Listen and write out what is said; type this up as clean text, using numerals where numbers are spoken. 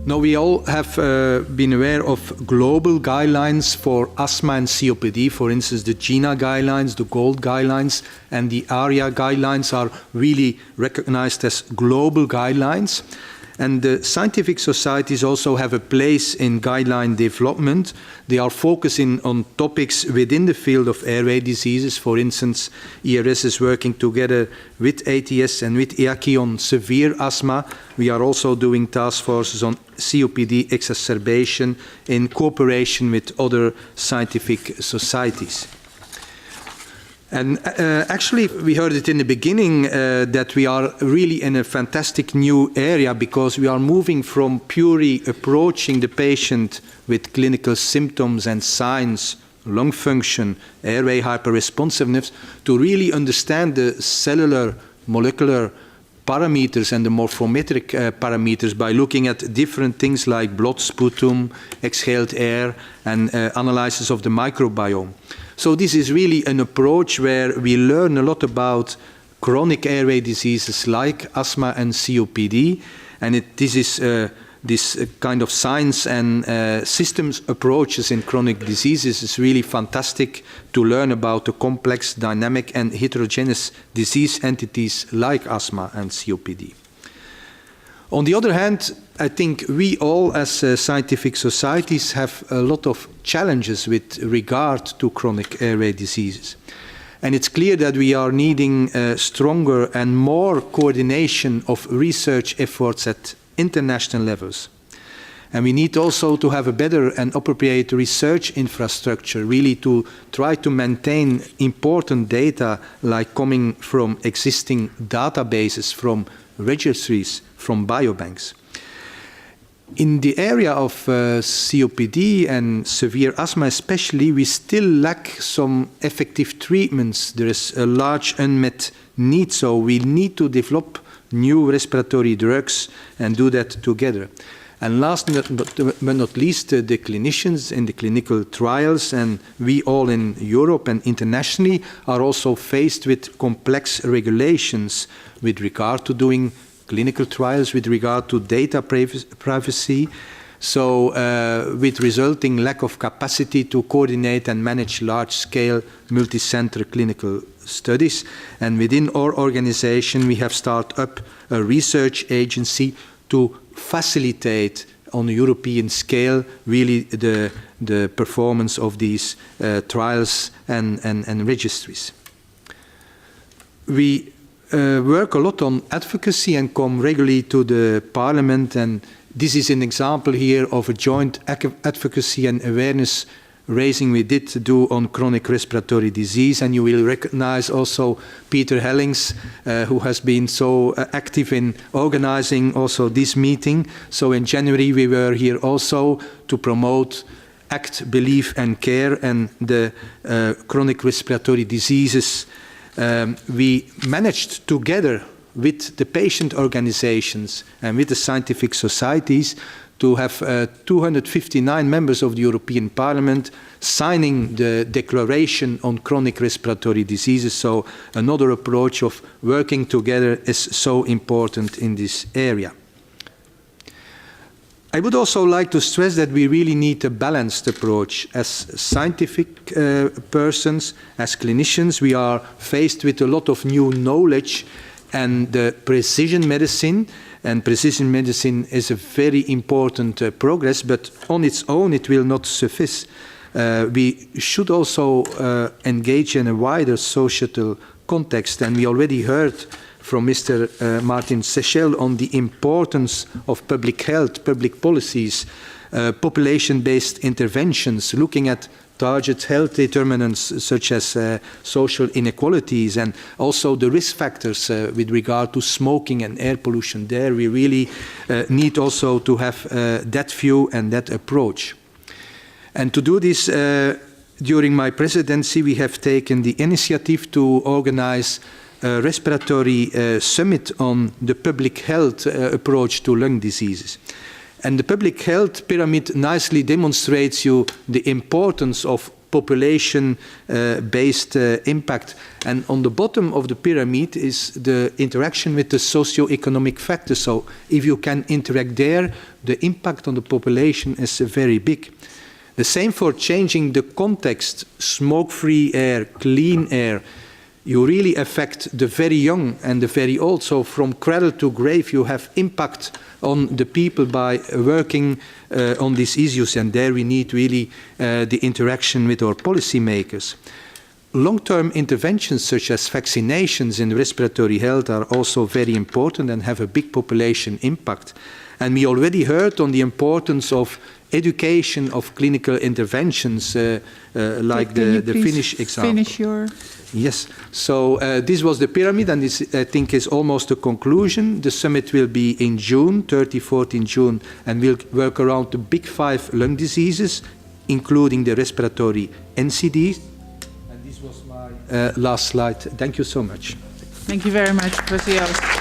Now, we all have been aware of global guidelines for asthma and COPD. For instance, the GINA guidelines, the GOLD guidelines, and the ARIA guidelines are really recognized as global guidelines. And the scientific societies also have a place in guideline development. They are focusing on topics within the field of airway diseases. For instance, ERS is working together with ATS and with EACI on severe asthma. We are also doing task forces on COPD exacerbation in cooperation with other scientific societies. And actually, we heard it in the beginning that we are really in a fantastic new area because we are moving from purely approaching the patient with clinical symptoms and signs, lung function, airway hyperresponsiveness, to really understand the cellular, molecular parameters and the morphometric parameters by looking at different things like blood sputum, exhaled air, and analysis of the microbiome. So this is really an approach where we learn a lot about chronic airway diseases like asthma and COPD, and this is this kind of science and systems approaches in chronic diseases is really fantastic to learn about the complex, dynamic, and heterogeneous disease entities like asthma and COPD. On the other hand, I think we all as scientific societies have a lot of challenges with regard to chronic airway diseases. And it's clear that we are needing stronger and more coordination of research efforts at international levels. And we need also to have a better and appropriate research infrastructure, really to try to maintain important data like coming from existing databases, from registries, from biobanks. In the area of COPD and severe asthma especially, we still lack some effective treatments. There is a large unmet need, so we need to develop new respiratory drugs and do that together. And last but not least, the clinicians in the clinical trials, and we all in Europe and internationally are also faced with complex regulations with regard to doing clinical trials, with regard to data privacy, so with resulting lack of capacity to coordinate and manage large-scale multi-center clinical studies. And within our organization, we have started up a research agency to facilitate on a European scale really the performance of these trials and registries. We work a lot on advocacy and come regularly to the Parliament, and this is an example here of a joint advocacy and awareness raising we did do on chronic respiratory disease, and you will recognize also Peter Hellings, who has been so active in organizing also this meeting. So in January we were here also to promote ACT, Believe and Care and the chronic respiratory diseases. We managed together with the patient organizations and with the scientific societies to have 259 members of the European Parliament signing the Declaration on Chronic Respiratory Diseases. So another approach of working together is so important in this area. I would also like to stress that we really need a balanced approach. As scientific persons, as clinicians, we are faced with a lot of new knowledge and precision medicine. And precision medicine is a very important progress, but on its own it will not suffice. We should also engage in a wider societal context, and we already heard from Mr. Martin Sechel on the importance of public health, public policies, population-based interventions, looking at target health determinants such as social inequalities and also the risk factors with regard to smoking and air pollution. There we really need also to have that view and that approach. And to do this, during my presidency, we have taken the initiative to organize a respiratory summit on the public health approach to lung diseases. And the public health pyramid nicely demonstrates you the importance of population-based impact. And on the bottom of the pyramid is the interaction with the socio-economic factors. So if you can interact there, the impact on the population is very big. The same for changing the context, smoke-free air, clean air. You really affect the very young and the very old. So from cradle to grave, you have impact on the people by working on these issues. And there we need really the interaction with our policymakers. Long-term interventions such as vaccinations in respiratory health are also very important and have a big population impact. And we already heard on the importance of education of clinical interventions, like the Finnish example. Finish your... Yes, so this was the pyramid, and this, I think, is almost a conclusion. The summit will be in June, 30-14 June, and we'll work around the big 5 lung diseases, including the respiratory NCDs. And this was my last slide. Thank you so much. Thank you very much, Professor Joos.